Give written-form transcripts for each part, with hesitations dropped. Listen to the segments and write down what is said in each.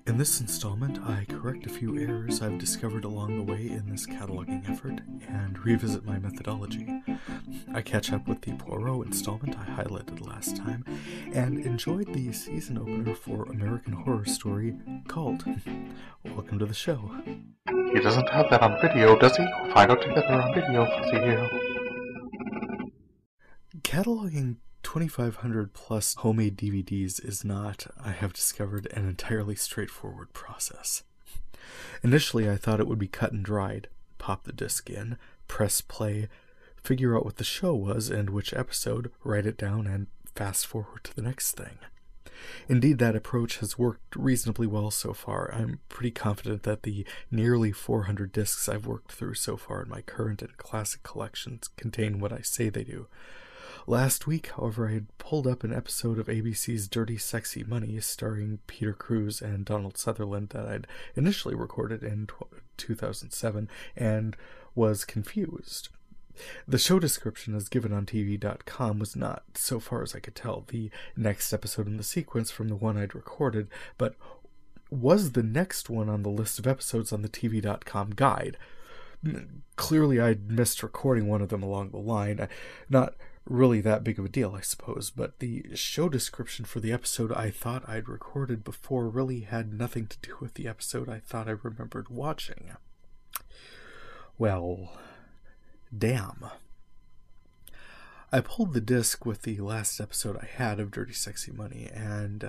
In this installment, I correct a few errors I've discovered along the way in this cataloging effort and revisit my methodology. I catch up with the Poirot installment I highlighted last time and enjoyed the season opener for American Horror Story Cult. Welcome to the show. He doesn't have that on video, does he? We'll find out together on video, Fuzzy. Cataloging 2,500 plus homemade DVDs is not, I have discovered, an entirely straightforward process. Initially, I thought it would be cut and dried. Pop the disc in, press play, figure out what the show was and which episode, write it down, and fast forward to the next thing. Indeed, that approach has worked reasonably well so far. I'm pretty confident that the nearly 400 discs I've worked through so far in my current and classic collections contain what I say they do. Last week, however, I had pulled up an episode of ABC's Dirty Sexy Money starring Peter Crews and Donald Sutherland that I'd initially recorded in 2007 and was confused. The show description as given on TV.com was not, so far as I could tell, the next episode in the sequence from the one I'd recorded, but was the next one on the list of episodes on the TV.com guide. Clearly I'd missed recording one of them along the line. Not really that big of a deal, I suppose, but the show description for the episode I thought I'd recorded before really had nothing to do with the episode I thought I remembered watching. Well, damn. I pulled the disc with the last episode I had of Dirty Sexy Money, and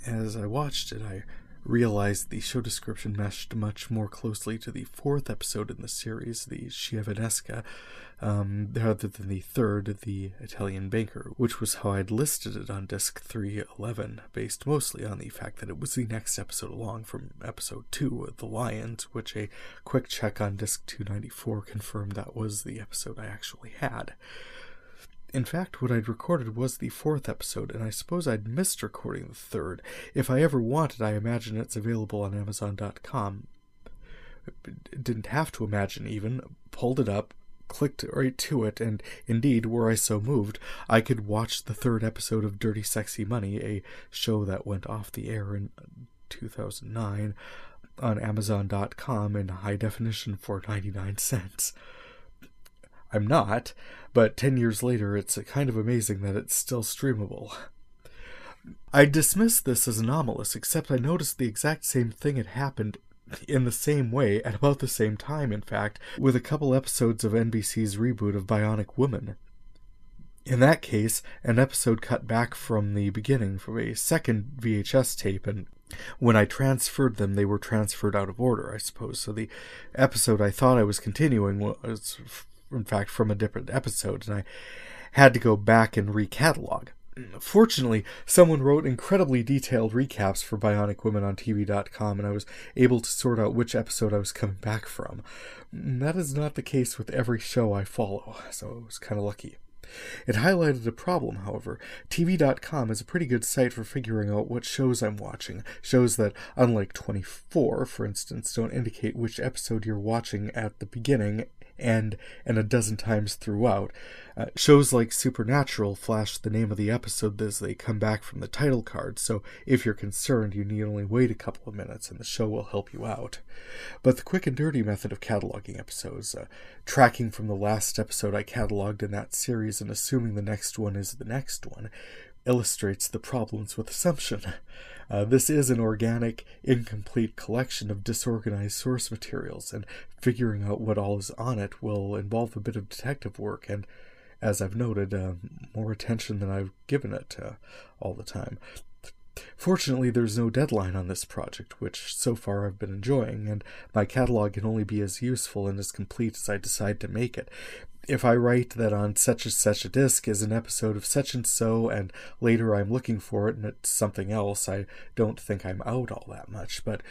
as I watched it, I realized the show description meshed much more closely to the fourth episode in the series, the Sciavanesca, rather than the third, the Italian Banker, which was how I'd listed it on disc 311, based mostly on the fact that it was the next episode along from episode 2, The Lions, which a quick check on disc 294 confirmed that was the episode I actually had. In fact, what I'd recorded was the fourth episode, and I suppose I'd missed recording the third. If I ever wanted, I imagine it's available on Amazon.com. Didn't have to imagine even. Pulled it up, clicked right to it, and indeed, were I so moved, I could watch the third episode of Dirty Sexy Money, a show that went off the air in 2009, on Amazon.com in high definition for 99 cents. I'm not, but 10 years later, it's kind of amazing that it's still streamable. I dismiss this as anomalous, except I noticed the exact same thing had happened in the same way, at about the same time, in fact, with a couple episodes of NBC's reboot of Bionic Woman. In that case, an episode cut back from the beginning from a second VHS tape, and when I transferred them, they were transferred out of order, I suppose. So the episode I thought I was continuing was, in fact, from a different episode, and I had to go back and recatalog. Fortunately, someone wrote incredibly detailed recaps for Bionic Woman on TV.com, and I was able to sort out which episode I was coming back from. That is not the case with every show I follow, so I was kind of lucky. It highlighted a problem, however. TV.com is a pretty good site for figuring out what shows I'm watching. Shows that, unlike 24, for instance, don't indicate which episode you're watching at the beginning and a dozen times throughout. Shows like Supernatural flash the name of the episode as they come back from the title card, so if you're concerned, you need only wait a couple of minutes and the show will help you out. But the quick and dirty method of cataloging episodes, tracking from the last episode I cataloged in that series and assuming the next one is the next one, illustrates the problems with assumption. This is an organic, incomplete collection of disorganized source materials, and figuring out what all is on it will involve a bit of detective work and, as I've noted, more attention than I've given it all the time. Fortunately, there's no deadline on this project, which so far I've been enjoying, and my catalog can only be as useful and as complete as I decide to make it. If I write that on such and such a disc is an episode of such and so, and later I'm looking for it and it's something else, I don't think I'm out all that much, but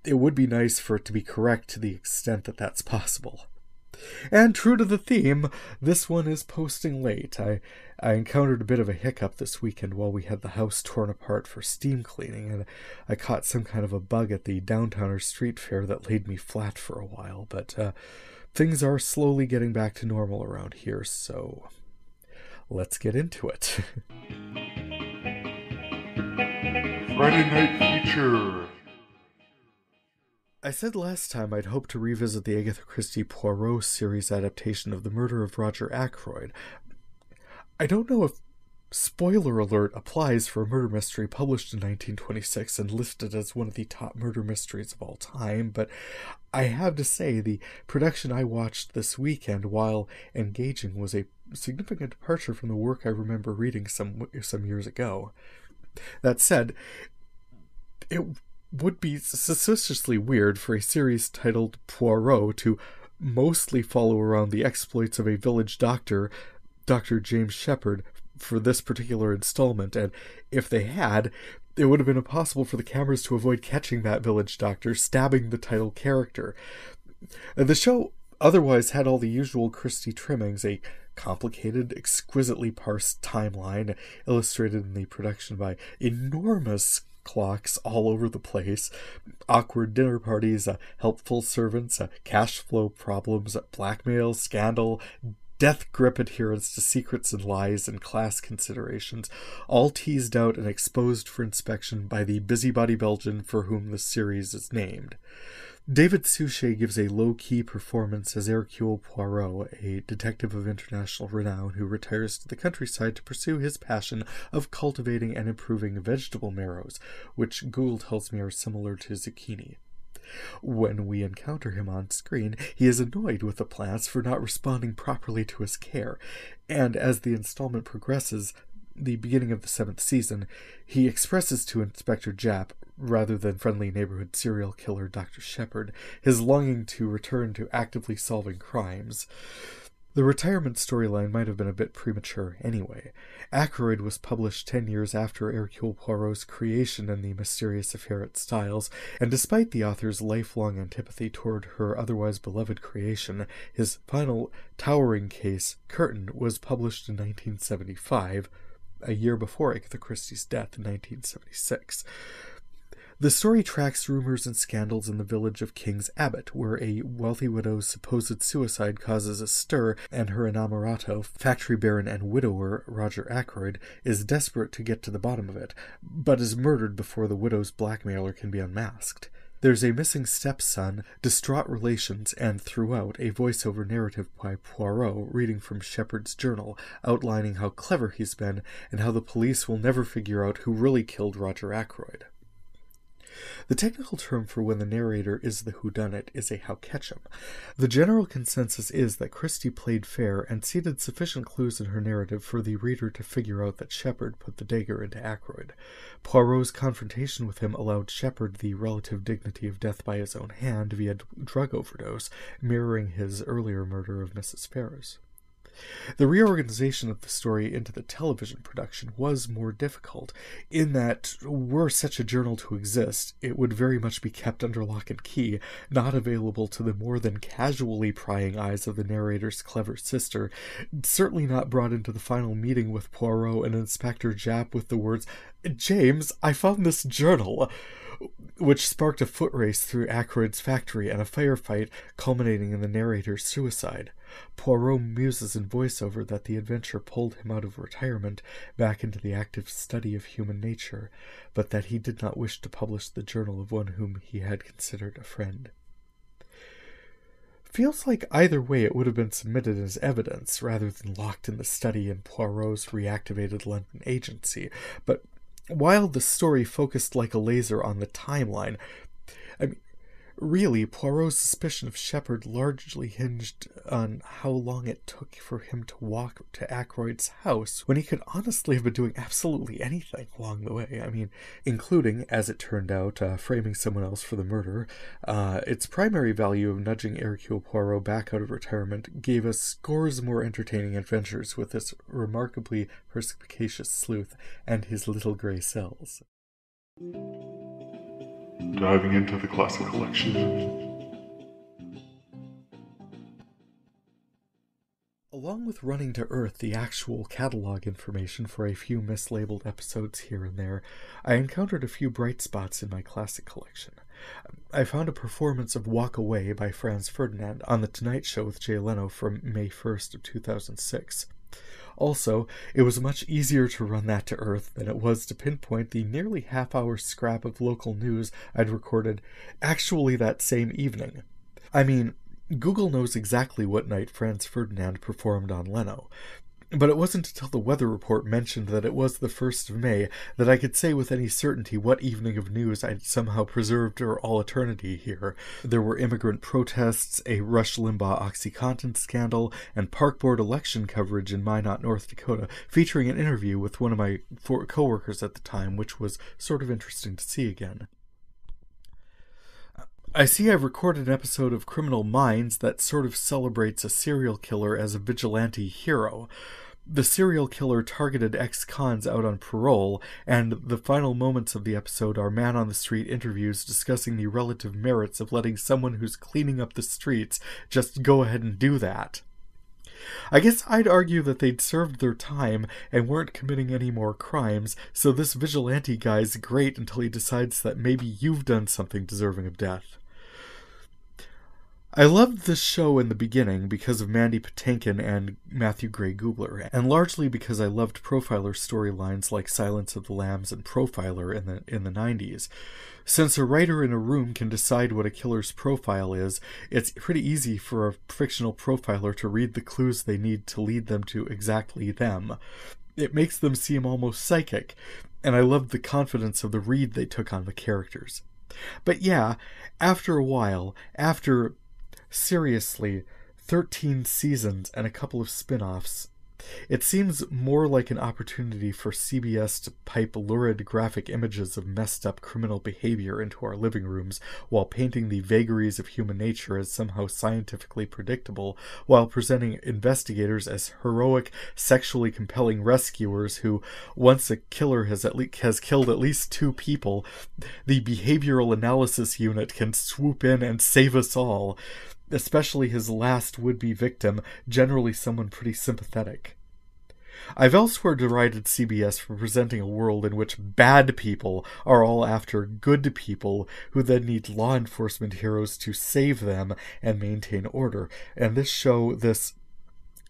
it would be nice for it to be correct to the extent that that's possible. And true to the theme, this one is posting late. I encountered a bit of a hiccup this weekend while we had the house torn apart for steam cleaning, and I caught some kind of a bug at the Downtowners Street Fair that laid me flat for a while, but things are slowly getting back to normal around here, so let's get into it. Friday Night Feature. I said last time I'd hoped to revisit the Agatha Christie Poirot series adaptation of The Murder of Roger Ackroyd. I don't know if spoiler alert applies for a murder mystery published in 1926 and listed as one of the top murder mysteries of all time, but I have to say the production I watched this weekend, while engaging, was a significant departure from the work I remember reading some years ago. That said, it would be suspiciously weird for a series titled Poirot to mostly follow around the exploits of a village doctor, Dr. James Shepherd, for this particular installment, and if they had, it would have been impossible for the cameras to avoid catching that village doctor stabbing the title character. The show otherwise had all the usual Christie trimmings, a complicated, exquisitely parsed timeline, illustrated in the production by enormous clocks all over the place, awkward dinner parties, helpful servants, cash flow problems, blackmail, scandal, death grip adherence to secrets and lies and class considerations, all teased out and exposed for inspection by the busybody Belgian for whom the series is named. David Suchet gives a low-key performance as Hercule Poirot, a detective of international renown who retires to the countryside to pursue his passion of cultivating and improving vegetable marrows, which Google tells me are similar to zucchini. When we encounter him on screen, he is annoyed with the plants for not responding properly to his care, and as the installment progresses, the beginning of the 7th season, he expresses to Inspector Japp, rather than friendly neighborhood serial killer Dr. Shepherd, his longing to return to actively solving crimes. The retirement storyline might have been a bit premature anyway. Ackroyd was published 10 years after Hercule Poirot's creation in the mysterious affair at Styles, and despite the author's lifelong antipathy toward her otherwise beloved creation, his final towering case, Curtain, was published in 1975, a year before Agatha Christie's death in 1976. The story tracks rumors and scandals in the village of King's Abbot, where a wealthy widow's supposed suicide causes a stir, and her inamorato, factory baron and widower Roger Ackroyd, is desperate to get to the bottom of it, but is murdered before the widow's blackmailer can be unmasked. There's a missing stepson, distraught relations, and throughout, a voiceover narrative by Poirot reading from Shepherd's journal, outlining how clever he's been, and how the police will never figure out who really killed Roger Ackroyd. The technical term for when the narrator is the whodunit is a howcatchem. The general consensus is that Christie played fair and ceded sufficient clues in her narrative for the reader to figure out that Shepherd put the dagger into Ackroyd. Poirot's confrontation with him allowed Shepherd the relative dignity of death by his own hand via drug overdose, mirroring his earlier murder of Mrs. Ferrars. The reorganization of the story into the television production was more difficult, in that, were such a journal to exist, it would very much be kept under lock and key, not available to the more than casually prying eyes of the narrator's clever sister, certainly not brought into the final meeting with Poirot and Inspector Japp with the words, "James, I found this journal," which sparked a foot race through Ackroyd's factory and a firefight culminating in the narrator's suicide. Poirot muses in voiceover that the adventure pulled him out of retirement back into the active study of human nature, but that he did not wish to publish the journal of one whom he had considered a friend. Feels like either way it would have been submitted as evidence, rather than locked in the study in Poirot's reactivated London agency, but while the story focused like a laser on the timeline, really, Poirot's suspicion of Shepherd largely hinged on how long it took for him to walk to Ackroyd's house, when he could honestly have been doing absolutely anything along the way. Including, as it turned out, framing someone else for the murder. Its primary value of nudging Hercule Poirot back out of retirement gave us scores more entertaining adventures with this remarkably perspicacious sleuth and his little grey cells. Diving into the classic collection. Along with running to earth the actual catalog information for a few mislabeled episodes here and there, I encountered a few bright spots in my classic collection. I found a performance of Walk Away by Franz Ferdinand on The Tonight Show with Jay Leno from May 1st of 2006. Also, it was much easier to run that to earth than it was to pinpoint the nearly half-hour scrap of local news I'd recorded actually that same evening. I mean, Google knows exactly what night Franz Ferdinand performed on Leno, but it wasn't until the weather report mentioned that it was the 1st of May that I could say with any certainty what evening of news I'd somehow preserved for all eternity here. There were immigrant protests, a Rush Limbaugh OxyContin scandal, and park board election coverage in Minot, North Dakota, featuring an interview with one of my co-workers at the time, which was sort of interesting to see again. I see I've recorded an episode of Criminal Minds that sort of celebrates a serial killer as a vigilante hero. The serial killer targeted ex-cons out on parole, and the final moments of the episode are man-on-the-street interviews discussing the relative merits of letting someone who's cleaning up the streets just go ahead and do that. I guess I'd argue that they'd served their time and weren't committing any more crimes, so this vigilante guy's great until he decides that maybe you've done something deserving of death. I loved this show in the beginning because of Mandy Patinkin and Matthew Gray Gubler, and largely because I loved Profiler storylines like Silence of the Lambs and Profiler in the 90s. Since a writer in a room can decide what a killer's profile is, it's pretty easy for a fictional profiler to read the clues they need to lead them to exactly them. It makes them seem almost psychic, and I loved the confidence of the read they took on the characters. But yeah, after a while, after seriously 13 seasons and a couple of spin-offs, it seems more like an opportunity for CBS to pipe lurid graphic images of messed up criminal behavior into our living rooms while painting the vagaries of human nature as somehow scientifically predictable, while presenting investigators as heroic, sexually compelling rescuers who, once a killer has killed at least 2 people, the behavioral analysis unit can swoop in and save us all. Especially his last would-be victim, generally someone pretty sympathetic. I've elsewhere derided CBS for presenting a world in which bad people are all after good people who then need law enforcement heroes to save them and maintain order. And this show, this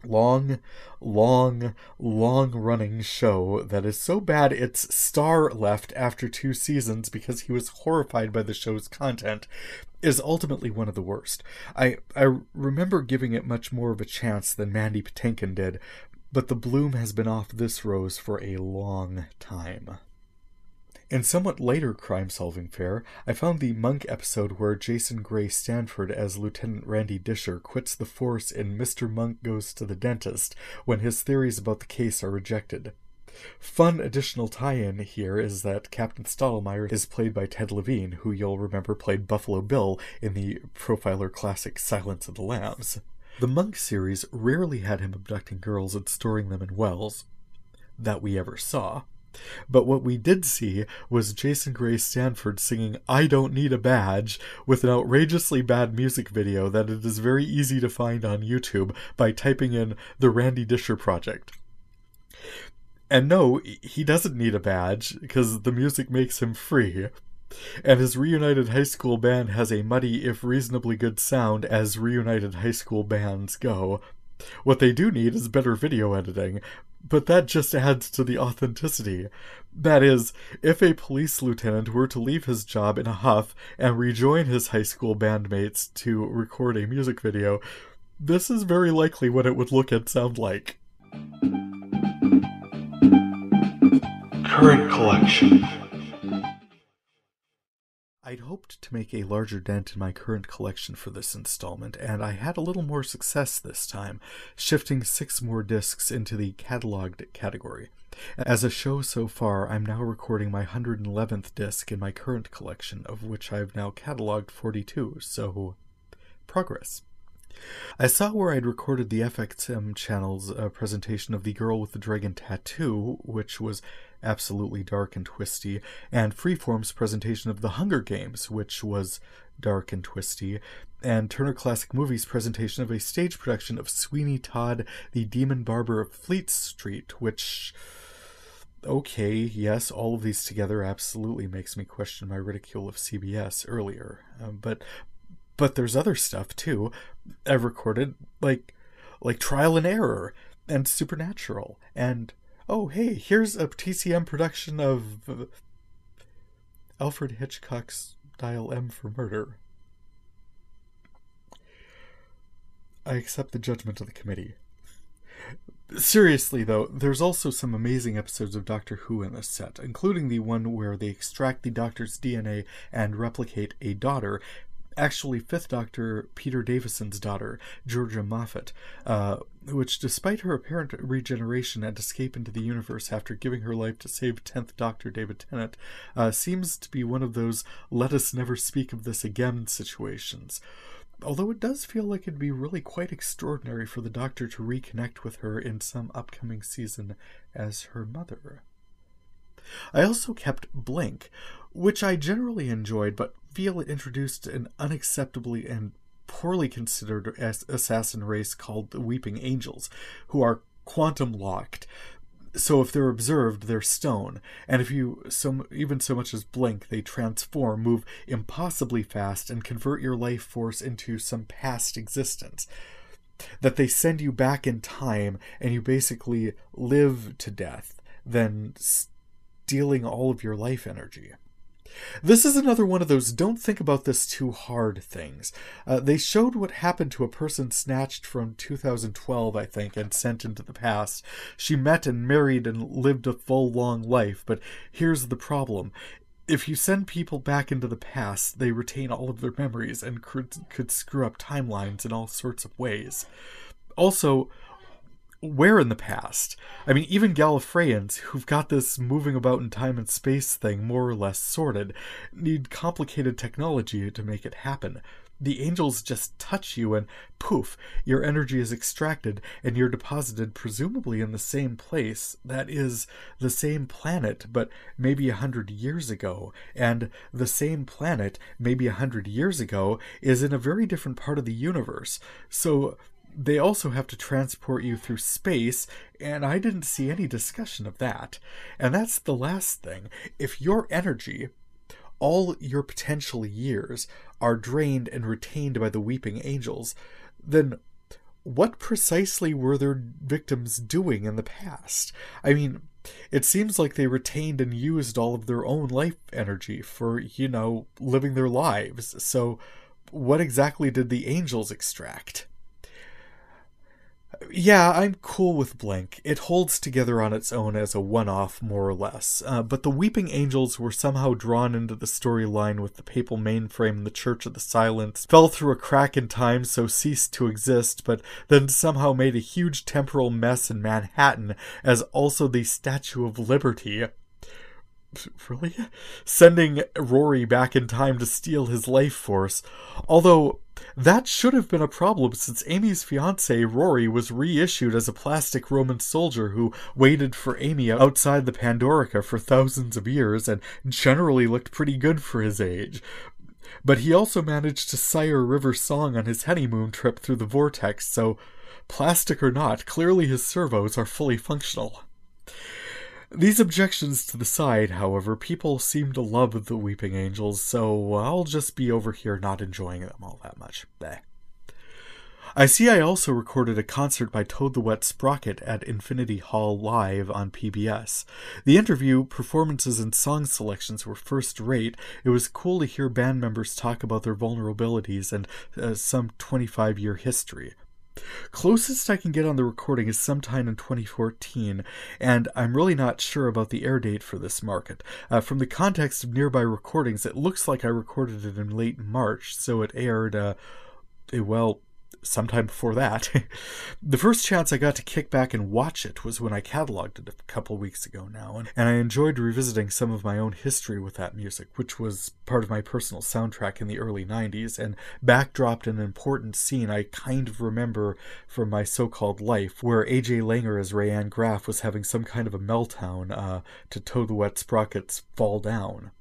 long-running show that is so bad its star left after 2 seasons because he was horrified by the show's content, is ultimately one of the worst. I remember giving it much more of a chance than Mandy Patinkin did, but the bloom has been off this rose for a long time. In somewhat later crime-solving fare, I found the Monk episode where Jason Gray Stanford as Lieutenant Randy Disher quits the force in Mr. Monk Goes to the Dentist when his theories about the case are rejected. Fun additional tie-in here is that Captain Stottlemyre is played by Ted Levine, who you'll remember played Buffalo Bill in the Profiler classic Silence of the Lambs. The Monk series rarely had him abducting girls and storing them in wells, that we ever saw. But what we did see was Jason Gray Stanford singing I Don't Need a Badge with an outrageously bad music video that it is very easy to find on YouTube by typing in The Randy Disher Project. And no, he doesn't need a badge, because the music makes him free. And his reunited high school band has a muddy, if reasonably good sound, as reunited high school bands go. What they do need is better video editing, but that just adds to the authenticity. That is, if a police lieutenant were to leave his job in a huff and rejoin his high school bandmates to record a music video, this is very likely what it would look and sound like. Current collection. I'd hoped to make a larger dent in my current collection for this installment, and I had a little more success this time, shifting 6 more discs into the cataloged category. As a show so far, I'm now recording my 111th disc in my current collection, of which I've now cataloged 42, so progress. I saw where I'd recorded the FXM channel's presentation of The Girl with the Dragon Tattoo, which was absolutely dark and twisty, and Freeform's presentation of The Hunger Games, which was dark and twisty, and Turner Classic Movies' presentation of a stage production of Sweeney Todd, the Demon Barber of Fleet Street, which... okay, yes, all of these together absolutely makes me question my ridicule of CBS earlier, but there's other stuff, too. I've recorded, like Trial and Error, and supernatural. And, oh, hey, here's a TCM production of Alfred Hitchcock's Dial M for Murder. I accept the judgment of the committee. Seriously, though, there's also some amazing episodes of Doctor Who in this set, including the one where they extract the Doctor's DNA and replicate a daughter, actually Fifth Doctor Peter Davison's daughter, Georgia Moffat, which, despite her apparent regeneration and escape into the universe after giving her life to save 10th Doctor David Tennant, seems to be one of those let us never speak of this again situations. Although it does feel like it'd be really quite extraordinary for the Doctor to reconnect with her in some upcoming season as her mother. I also kept Blink, which I generally enjoyed, but feel it introduced an unacceptably and poorly considered assassin race called the Weeping Angels, who are quantum locked. So if they're observed, they're stone, and if you even so much as blink, they transform, move impossibly fast, and convert your life force into some past existence. That they send you back in time, and you basically live to death, then stealing all of your life energy. This is another one of those don't think about this too hard things. They showed what happened to a person snatched from 2012, I think, and sent into the past. She met and married and lived a full, long life, but here's the problem. If you send people back into the past, they retain all of their memories and could screw up timelines in all sorts of ways. Also, where in the past? I mean, even Gallifreyans, who've got this moving about in time and space thing more or less sorted, need complicated technology to make it happen. The angels just touch you and poof, your energy is extracted and you're deposited presumably in the same place, that is, the same planet, but maybe 100 years ago. And the same planet, maybe 100 years ago, is in a very different part of the universe. So they also have to transport you through space, and I didn't see any discussion of that. And that's the last thing. If your energy, all your potential years, are drained and retained by the Weeping Angels, then what precisely were their victims doing in the past? I mean, it seems like they retained and used all of their own life energy for, living their lives. So what exactly did the angels extract? Yeah, I'm cool with Blink. It holds together on its own as a one-off, more or less. But the Weeping Angels were somehow drawn into the storyline with the papal mainframe and the Church of the Silence, fell through a crack in time so ceased to exist, but then somehow made a huge temporal mess in Manhattan as also the Statue of Liberty. Really? Sending Rory back in time to steal his life force. Although, that should have been a problem since Amy's fiancé, Rory, was reissued as a plastic Roman soldier who waited for Amy outside the Pandorica for thousands of years and generally looked pretty good for his age. But he also managed to sire River Song on his honeymoon trip through the vortex, so, plastic or not, clearly his servos are fully functional. These objections to the side, however, people seem to love the Weeping Angels, so I'll just be over here not enjoying them all that much. Bleh. I see I also recorded a concert by Toad the Wet Sprocket at Infinity Hall Live on PBS. The interview, performances, and song selections were first-rate. It was cool to hear band members talk about their vulnerabilities and some 25-year history. Closest I can get on the recording is sometime in 2014, and I'm really not sure about the air date for this market. From the context of nearby recordings, it looks like I recorded it in late March, so it aired, sometime before that. The first chance I got to kick back and watch it was when I cataloged it a couple weeks ago now, and I enjoyed revisiting some of my own history with that music, which was part of my personal soundtrack in the early 90s, and backdropped an important scene I kind of remember from my so-called life, where A.J. Langer as Rayanne Graff was having some kind of a meltdown to Toad the Wet Sprocket's Fall Down.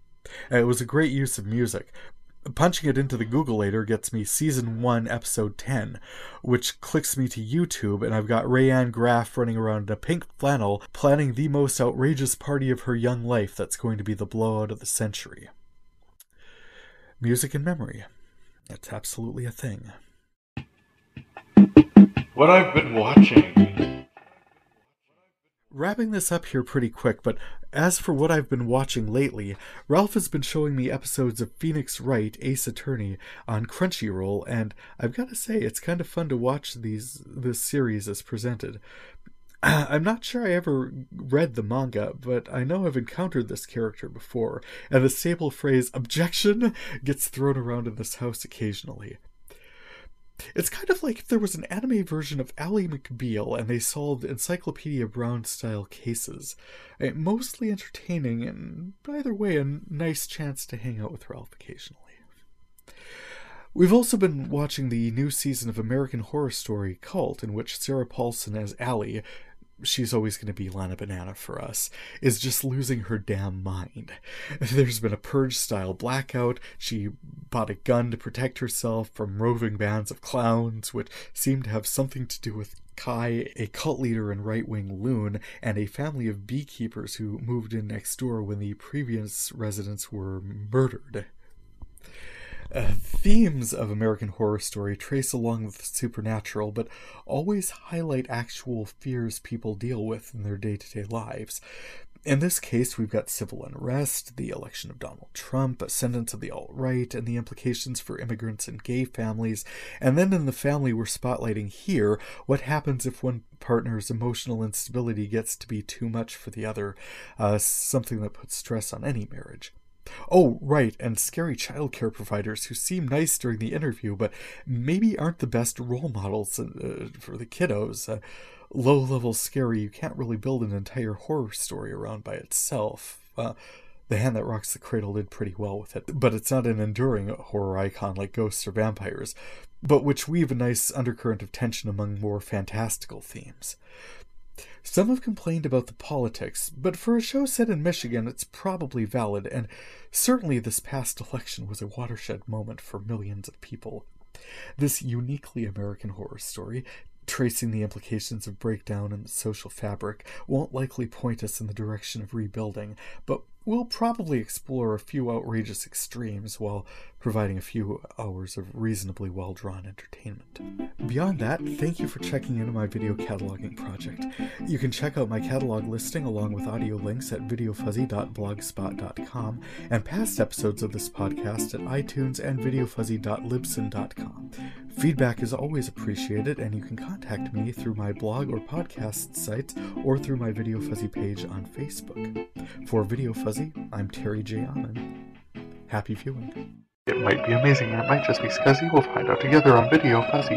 It was a great use of music. Punching it into the Googleator gets me Season 1, Episode 10, which clicks me to YouTube, and I've got Rayanne Graff running around in a pink flannel, planning the most outrageous party of her young life that's going to be the blowout of the century. Music and memory. It's absolutely a thing. What I've been watching. Wrapping this up here pretty quick, but as for what I've been watching lately, Ralph has been showing me episodes of Phoenix Wright, Ace Attorney on Crunchyroll, and I've got to say, it's kind of fun to watch this series as presented. I'm not sure I ever read the manga, but I know I've encountered this character before, and the staple phrase, "objection," gets thrown around in this house occasionally. It's kind of like if there was an anime version of Ally McBeal and they solved Encyclopedia Brown-style cases. Mostly entertaining, and either way, a nice chance to hang out with Ralph occasionally. We've also been watching the new season of American Horror Story Cult, in which Sarah Paulson as Ally, she's always going to be Lana Banana for us, is just losing her damn mind. There's been a Purge-style blackout. She bought a gun to protect herself from roving bands of clowns, which seem to have something to do with Kai, a cult leader and right-wing loon, and a family of beekeepers who moved in next door when the previous residents were murdered. Themes of American Horror Story trace along with the supernatural, but always highlight actual fears people deal with in their day-to-day lives. In this case, we've got civil unrest, the election of Donald Trump, ascendance of the alt-right, and the implications for immigrants and gay families. And then in the family we're spotlighting here, what happens if one partner's emotional instability gets to be too much for the other, something that puts stress on any marriage. Oh, right, and scary childcare providers who seem nice during the interview, but maybe aren't the best role models for the kiddos. Low-level scary you can't really build an entire horror story around by itself. The Hand That Rocks the Cradle did pretty well with it, but it's not an enduring horror icon like ghosts or vampires, but which weave a nice undercurrent of tension among more fantastical themes. Some have complained about the politics, but for a show set in Michigan, it's probably valid, and certainly this past election was a watershed moment for millions of people. This uniquely American horror story, tracing the implications of breakdown in the social fabric, won't likely point us in the direction of rebuilding, but we'll probably explore a few outrageous extremes while providing a few hours of reasonably well-drawn entertainment. Beyond that, thank you for checking into my video cataloging project. You can check out my catalog listing along with audio links at videofuzzy.blogspot.com and past episodes of this podcast at iTunes and videofuzzy.libsyn.com. Feedback is always appreciated, and you can contact me through my blog or podcast sites or through my Video Fuzzy page on Facebook. For Video Fuzzy, I'm Terry J. Ammon. Happy viewing. It might be amazing, or it might just be scuzzy. We'll find out together on Video Fuzzy.